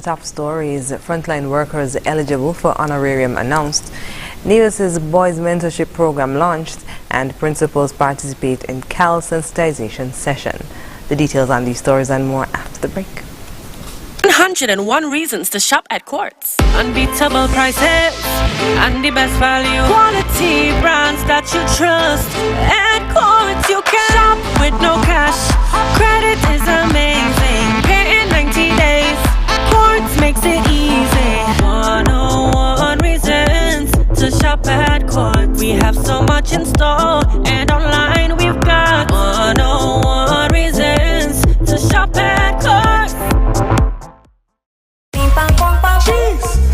top stories, Frontline workers eligible for honorarium announced, ZIZ's Boys Mentorship Program launched, and principals participate in CAL sensitization session. The details on these stories and more after the break. 101 reasons to shop at Quartz. Unbeatable prices and the best value. Quality brands that you trust. At Quartz you can shop with no cash. Credit is amazing. Pay in 90 days. Quartz makes it easy. 101 reasons to shop at Quartz. We have so much in store, and online we've got 101 reasons to shop at Quartz.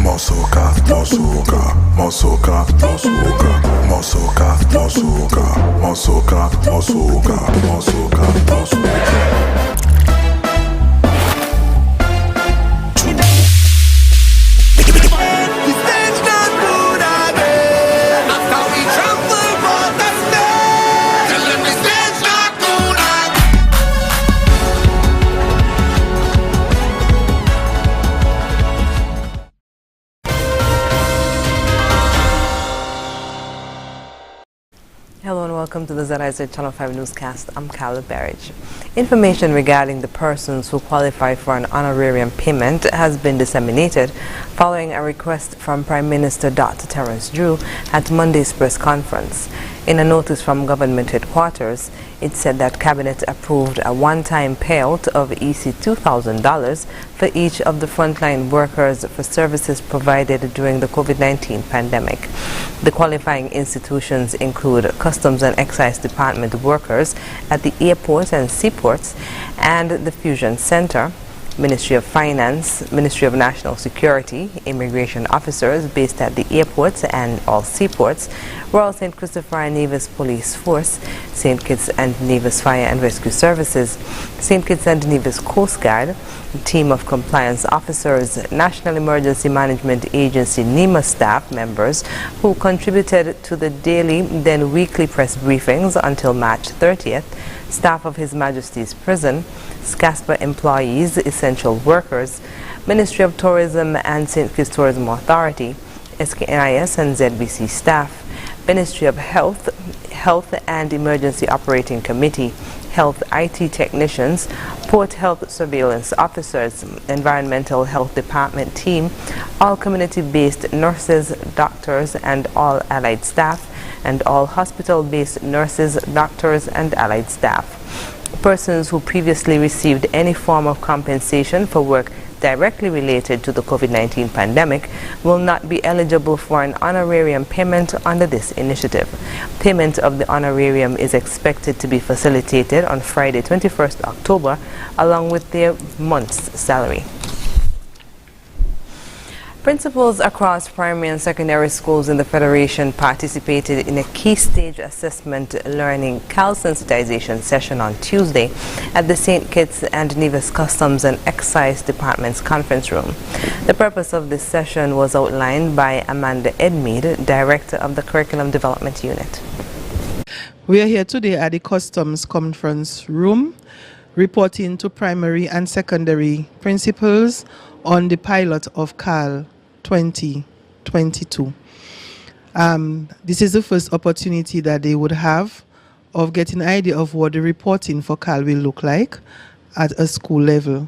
Mosoka, mosoka, mosoka, mosoka, mosoka, mosoka, mosoka, mosoka, mosoka, mosoka. Hello and welcome to the ZIZ Channel 5 newscast. I'm Carla Berridge. Information regarding the persons who qualify for an honorarium payment has been disseminated following a request from Prime Minister Dr. Terence Drew at Monday's press conference. In a notice from government headquarters, it said that Cabinet approved a one-time payout of EC $2,000 for each of the frontline workers for services provided during the COVID-19 pandemic. The qualifying institutions include Customs and Excise Department workers at the airport and seaports and the Fusion Center, Ministry of Finance, Ministry of National Security, immigration officers based at the airports and all seaports, Royal St. Christopher and Nevis Police Force, St. Kitts and Nevis Fire and Rescue Services, St. Kitts and Nevis Coast Guard, team of compliance officers, National Emergency Management Agency NEMA staff members who contributed to the daily then weekly press briefings until March 30th, staff of His Majesty's Prison, SCASPA employees, essential workers, Ministry of Tourism and St. Kitts Tourism Authority, SKNIS and ZBC staff, Ministry of Health, Health and Emergency Operating Committee, Health IT technicians, Port Health Surveillance officers, Environmental Health Department team, all community-based nurses, doctors and all allied staff, and all hospital-based nurses, doctors and allied staff. Persons who previously received any form of compensation for work directly related to the COVID-19 pandemic will not be eligible for an honorarium payment under this initiative. Payment of the honorarium is expected to be facilitated on Friday, 21st October, along with their month's salary. Principals across primary and secondary schools in the Federation participated in a key stage assessment learning CAL sensitization session on Tuesday at the St. Kitts and Nevis Customs and Excise Department's conference room. The purpose of this session was outlined by Amanda Edmead, Director of the Curriculum Development Unit. We are here today at the Customs Conference Room reporting to primary and secondary principals on the pilot of CAL 2022. This is the first opportunity that they would have of getting an idea of what the reporting for CAL will look like at a school level.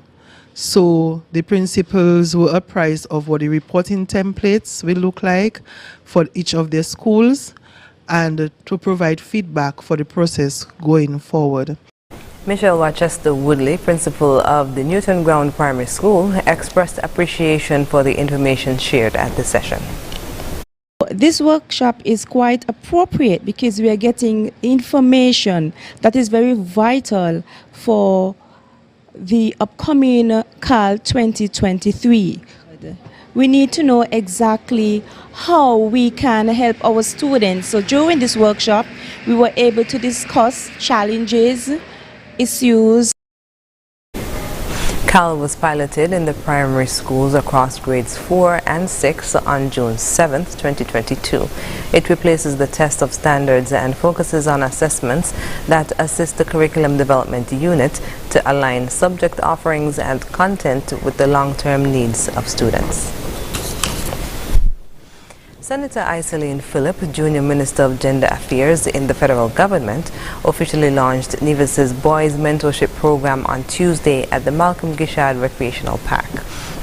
So the principals were apprised of what the reporting templates will look like for each of their schools and to provide feedback for the process going forward. Michelle Rochester Woodley, principal of the Newton Ground Primary School, expressed appreciation for the information shared at the session. This workshop is quite appropriate because we are getting information that is very vital for the upcoming CAL 2023. We need to know exactly how we can help our students. So during this workshop, we were able to discuss challenges, issues. CAL was piloted in the primary schools across grades 4 and 6 on June 7, 2022. It replaces the test of standards and focuses on assessments that assist the curriculum development unit to align subject offerings and content with the long-term needs of students. Senator Iselene Phillip, Junior Minister of Gender Affairs in the federal government, officially launched NIVIS's Boys Mentorship Program on Tuesday at the Malcolm Gishad Recreational Park.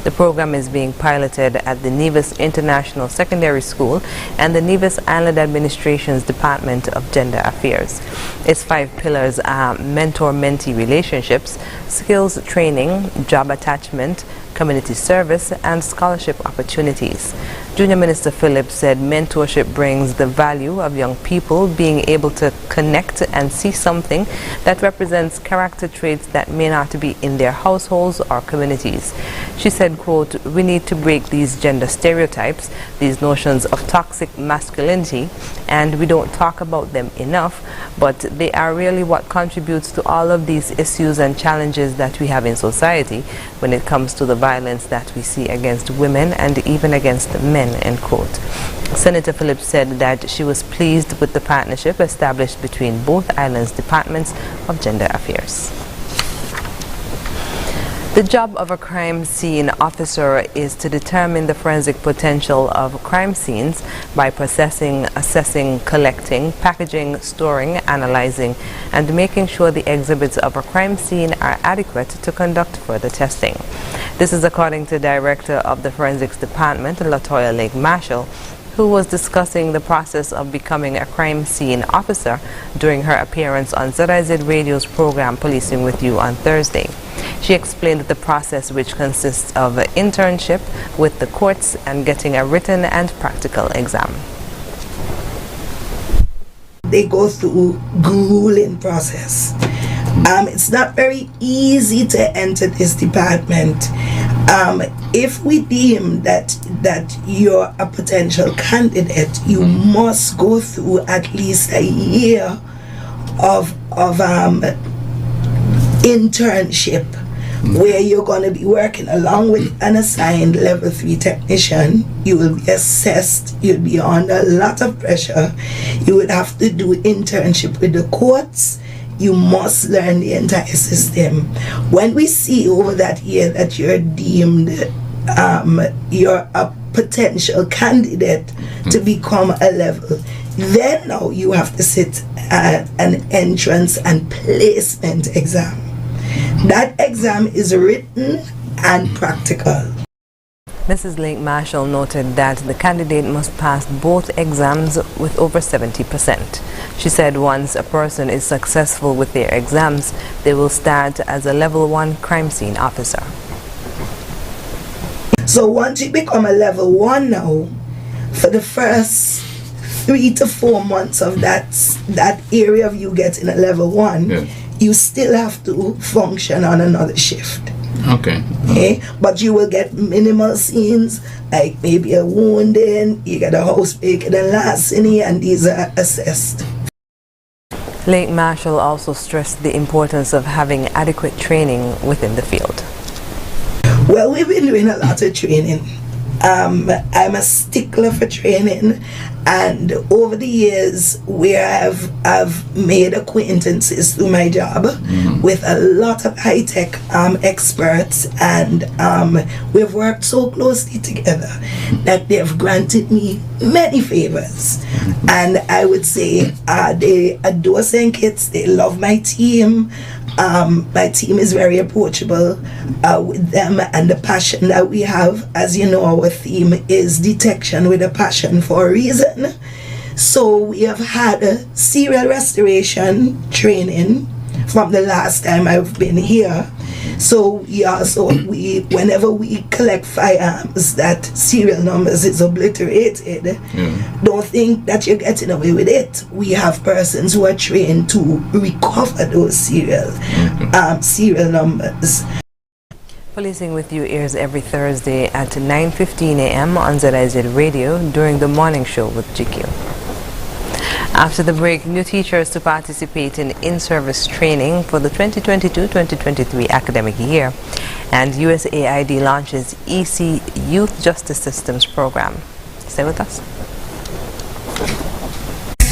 The program is being piloted at the NIVIS International Secondary School and the NIVIS Island Administration's Department of Gender Affairs. Its 5 pillars are mentor-mentee relationships, skills training, job attachment, community service, and scholarship opportunities. Junior Minister Phillips said mentorship brings the value of young people being able to connect and see something that represents character traits that may not be in their households or communities. She said, quote, "We need to break these gender stereotypes, these notions of toxic masculinity, and we don't talk about them enough, but they are really what contributes to all of these issues and challenges that we have in society when it comes to the violence that we see against women and even against men," end quote. Senator Phillips said that she was pleased with the partnership established between both islands' departments of gender affairs. The job of a crime scene officer is to determine the forensic potential of crime scenes by processing, assessing, collecting, packaging, storing, analyzing, and making sure the exhibits of a crime scene are adequate to conduct further testing. This is according to Director of the Forensics Department, Latoya Lake Marshall, who was discussing the process of becoming a crime scene officer during her appearance on ZIZ Radio's program Policing With You on Thursday. She explained the process, which consists of an internship with the courts and getting a written and practical exam. They go through grueling process. It's not very easy to enter this department. If we deem that you're a potential candidate, you must go through at least a year of internship, where you're going to be working along with an assigned level 3 technician. You will be assessed, you'll be under a lot of pressure. You would have to do internship with the courts. You must learn the entire system. When we see over that year that you're deemed you're a potential candidate to become a level, then now you have to sit at an entrance and placement exam. That exam is written and practical. Mrs. Lake Marshall noted that the candidate must pass both exams with over 70%. She said once a person is successful with their exams, they will start as a level 1 crime scene officer. So once you become a level 1 now, for the first 3 to 4 months of that area of you getting a level 1, you still have to function on another shift. Okay. But you will get minimal scenes, like maybe a wounding, you get a house breaking and larceny, and these are assessed. Lake Marshall also stressed the importance of having adequate training within the field. Well, we've been doing a lot of training. I'm a stickler for training, and over the years where I've made acquaintances through my job with a lot of high-tech experts, and we've worked so closely together that they've granted me many favors. And I would say they adore St. Kitts, they love my team. My team is very approachable with them, and the passion that we have. As you know, our theme is detection with a passion for a reason. So we have had a serial restoration training from the last time I've been here. So whenever we collect firearms that serial numbers is obliterated, don't think that you're getting away with it. We have persons who are trained to recover those serial numbers. Policing With You airs every Thursday at 9:15 a.m. on ZIZ Radio during the morning show with GQ. After the break, new teachers to participate in-service training for the 2022-2023 academic year. And USAID launches EC Youth Justice Systems Program. Stay with us.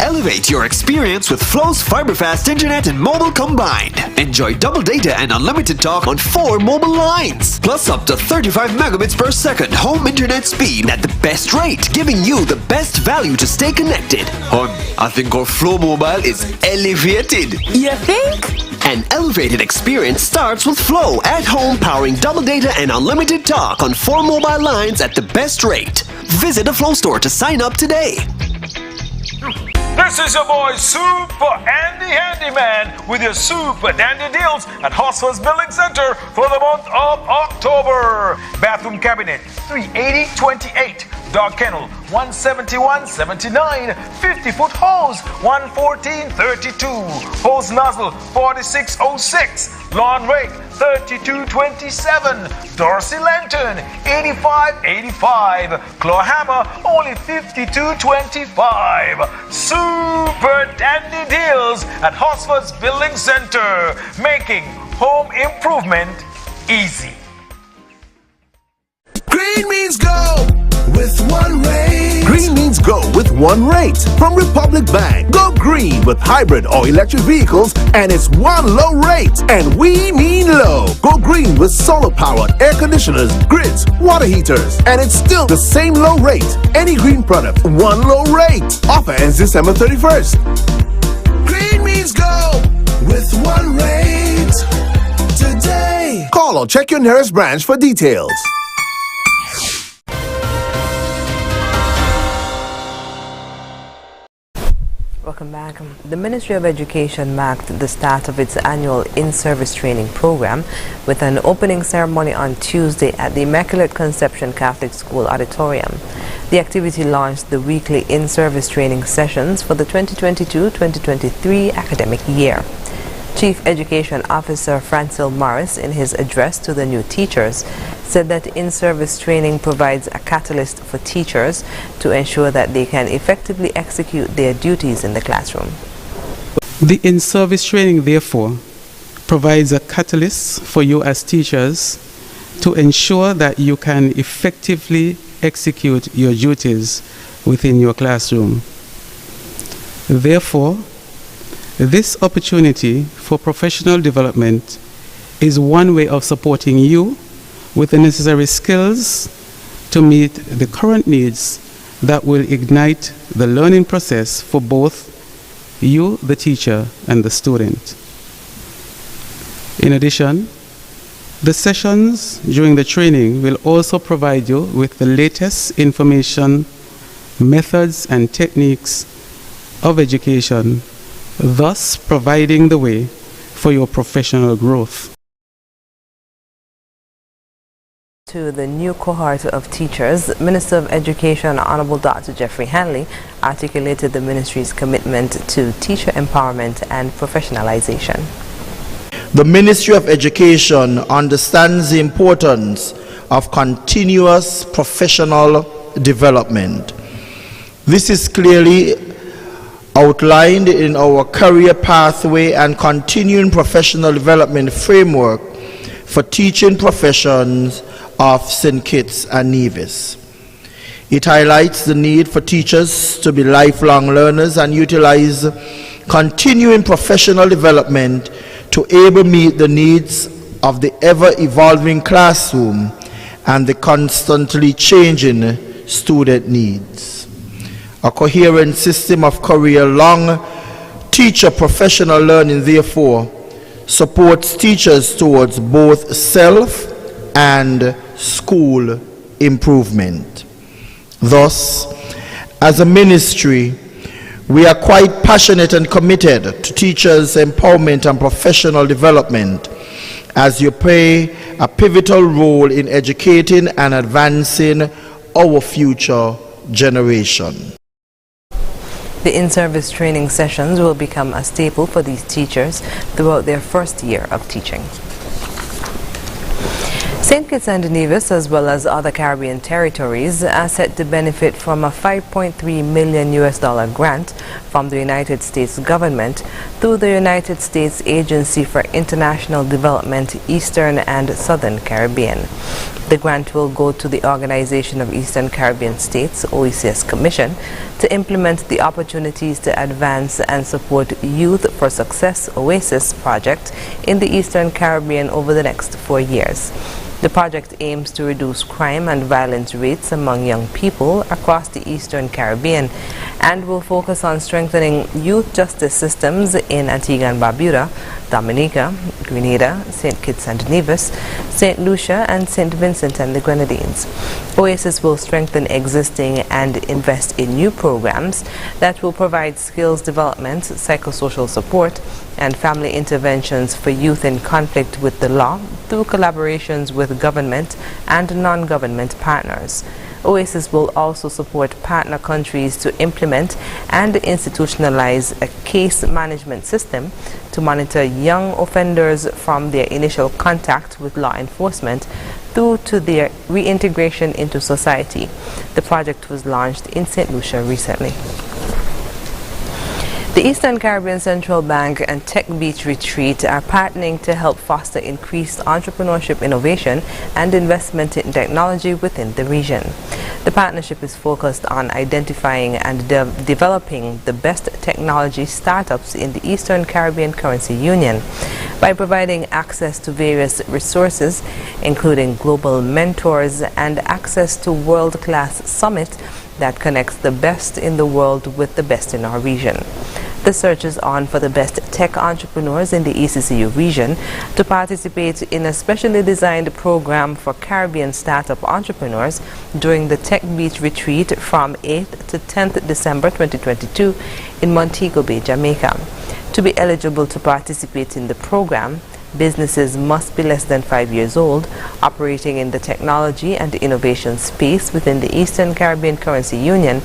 Elevate your experience with Flow's fiber-fast internet and mobile combined. Enjoy double data and unlimited talk on 4 mobile lines. Plus up to 35 megabits per second home internet speed at the best rate, giving you the best value to stay connected. Hon, I think our Flow mobile is elevated. You think? An elevated experience starts with Flow at home, powering double data and unlimited talk on 4 mobile lines at the best rate. Visit a Flow store to sign up today. This is your boy Super Andy Handyman with your super dandy deals at Hosford's Building Center for the month of October. Bathroom cabinet $380.28. Dog kennel $171.79. 50-foot hose $114.32. Hose nozzle $46.06. Lawn rake $32.27. Dorsey lantern $85.85. Claw hammer only $52.25. Super dandy deals at Hosford's Building Center, making home improvement easy. Green means go with one rate. Green means go with one rate. From Republic Bank, go green with hybrid or electric vehicles and it's one low rate. And we mean low. Go green with solar-powered air conditioners, grids, water heaters, and it's still the same low rate. Any green product, one low rate. Offer ends December 31st. Green means go with one rate today. Call or check your nearest branch for details. Welcome back. The Ministry of Education marked the start of its annual in-service training program with an opening ceremony on Tuesday at the Immaculate Conception Catholic School Auditorium. The activity launched the weekly in-service training sessions for the 2022-2023 academic year. Chief Education Officer Francil Morris, in his address to the new teachers, said that in-service training provides a catalyst for teachers to ensure that they can effectively execute their duties in the classroom. The in-service training, therefore, provides a catalyst for you as teachers to ensure that you can effectively execute your duties within your classroom. Therefore, this opportunity for professional development is one way of supporting you with the necessary skills to meet the current needs that will ignite the learning process for both you, the teacher, and the student. In addition, the sessions during the training will also provide you with the latest information, methods, and techniques of education, thus providing the way for your professional growth. To the new cohort of teachers, Minister of Education Honorable Dr. Jeffrey Hanley articulated the ministry's commitment to teacher empowerment and professionalization. The Ministry of Education understands the importance of continuous professional development. This is clearly outlined in our career pathway and continuing professional development framework for teaching professions of St. Kitts and Nevis. It highlights the need for teachers to be lifelong learners and utilize continuing professional development to able meet the needs of the ever-evolving classroom and the constantly changing student needs. A coherent system of career-long teacher professional learning, therefore, supports teachers towards both self and school improvement. Thus, as a ministry, we are quite passionate and committed to teachers' empowerment and professional development as you play a pivotal role in educating and advancing our future generation. The in-service training sessions will become a staple for these teachers throughout their first year of teaching. St. Kitts and Nevis, as well as other Caribbean territories, are set to benefit from a $5.3 million grant from the United States government through the United States Agency for International Development, Eastern and Southern Caribbean. The grant will go to the Organization of Eastern Caribbean States, OECS Commission, to implement the Opportunities to Advance and Support Youth for Success OASIS project in the Eastern Caribbean over the next 4 years. The project aims to reduce crime and violence rates among young people across the Eastern Caribbean and will focus on strengthening youth justice systems in Antigua and Barbuda, Dominica, Grenada, St. Kitts and Nevis, St. Lucia, and St. Vincent and the Grenadines. OASIS will strengthen existing and invest in new programs that will provide skills development, psychosocial support, and family interventions for youth in conflict with the law through collaborations with government and non-government partners. OASIS will also support partner countries to implement and institutionalize a case management system to monitor young offenders from their initial contact with law enforcement through to their reintegration into society. The project was launched in St. Lucia recently. The Eastern Caribbean Central Bank and Tech Beach Retreat are partnering to help foster increased entrepreneurship, innovation, and investment in technology within the region. The partnership is focused on identifying and developing the best technology startups in the Eastern Caribbean Currency Union by providing access to various resources, including global mentors and access to world-class summit that connects the best in the world with the best in our region. The search is on for the best tech entrepreneurs in the ECCU region to participate in a specially designed program for Caribbean startup entrepreneurs during the Tech Beach Retreat from 8th to 10th December 2022 in Montego Bay, Jamaica. To be eligible to participate in the program, businesses must be less than 5 years old, operating in the technology and innovation space within the Eastern Caribbean Currency Union,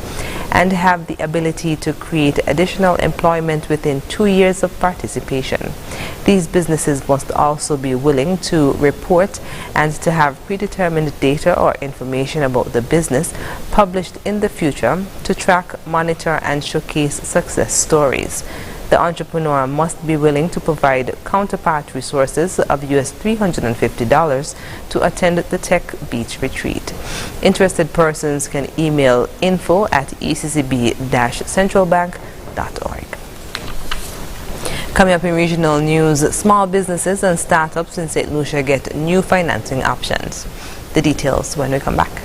and have the ability to create additional employment within 2 years of participation. These businesses must also be willing to report and to have predetermined data or information about the business published in the future to track, monitor, and showcase success stories. The entrepreneur must be willing to provide counterpart resources of US $350 to attend the Tech Beach Retreat. Interested persons can email info@eccb-centralbank.org. Coming up in regional news, small businesses and startups in St. Lucia get new financing options. The details when we come back.